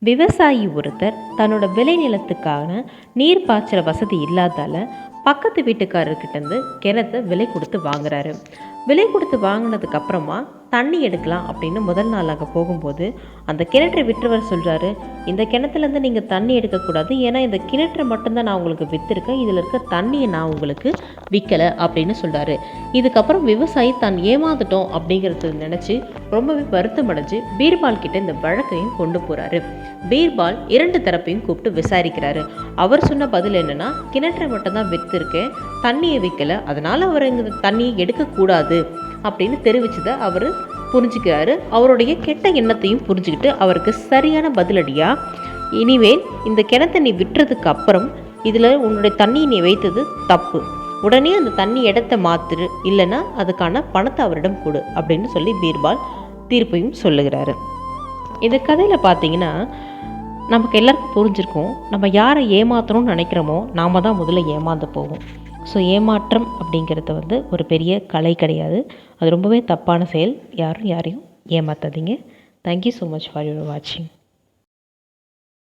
விவசாயி ஒருத்தர் தன்னோட விளைநிலத்துக்கான நீர் பாய்ச்சுற வசதி இல்லாதால பக்கத்து வீட்டுக்காரர்கிட்டேருந்து கிணத்தை விலை கொடுத்து வாங்குறாரு. விலை கொடுத்து வாங்கினதுக்கு அப்புறமா தண்ணி எடுக்கலாம் அப்படின்னு முதல் நாள் அங்கே போகும்போது அந்த கிணற்றை விற்றவர் சொல்கிறாரு, இந்த கிணத்துலேருந்து நீங்கள் தண்ணி எடுக்கக்கூடாது, ஏன்னா இந்த கிணற்றை மட்டும்தான் நான் உங்களுக்கு விற்றுருக்கேன், இதில் இருக்க தண்ணியை நான் உங்களுக்கு விற்கலை அப்படின்னு சொல்கிறாரு. இதுக்கப்புறம் விவசாயி தான் ஏமாந்துட்டோம் அப்படிங்கிறது நினச்சி ரொம்பவே வருத்தம் அடைஞ்சு பீர்பால் கிட்ட இந்த வழக்கையும் கொண்டு போகிறாரு. பீர்பால் 2 தரப்பையும் கூப்பிட்டு விசாரிக்கிறாரு. அவர் சொன்ன பதில் என்னன்னா, கிணற்றை மட்டும்தான் விற்றுருக்கேன், தண்ணியை விற்கலை, அதனால் அவர் இங்கே தண்ணியை எடுக்கக்கூடாது அப்படின்னு தெரிவிச்சதை அவர் புரிஞ்சுக்கிறாரு. அவருடைய கெட்ட எண்ணத்தையும் புரிஞ்சுக்கிட்டு அவருக்கு சரியான பதிலடியாக, இனிமேல் இந்த கிணத்தை நீ விட்டுறதுக்கு அப்புறம் இதில் உன்னுடைய தண்ணியை நீ வைத்தது தப்பு, உடனே அந்த தண்ணி இடத்த மாற்றுரு, இல்லைன்னா அதுக்கான பணத்தை அவரிடம் கொடு அப்படின்னு சொல்லி பீர்பால் தீர்ப்பையும் சொல்லுகிறாரு. இந்த கதையில் பார்த்தீங்கன்னா நமக்கு எல்லாருக்கும் புரிஞ்சிருக்கும், நம்ம யாரை ஏமாற்றணும்னு நினைக்கிறோமோ நாம் தான் முதல்ல ஏமாந்து போவோம். ஸோ ஏமாற்றம் அப்படிங்கிறது ஒரு பெரிய கலை கிடையாது, அது ரொம்பவே தப்பான செயல். யாரும் யாரையும் ஏமாற்றாதீங்க. Thank you so much for your வாட்சிங்.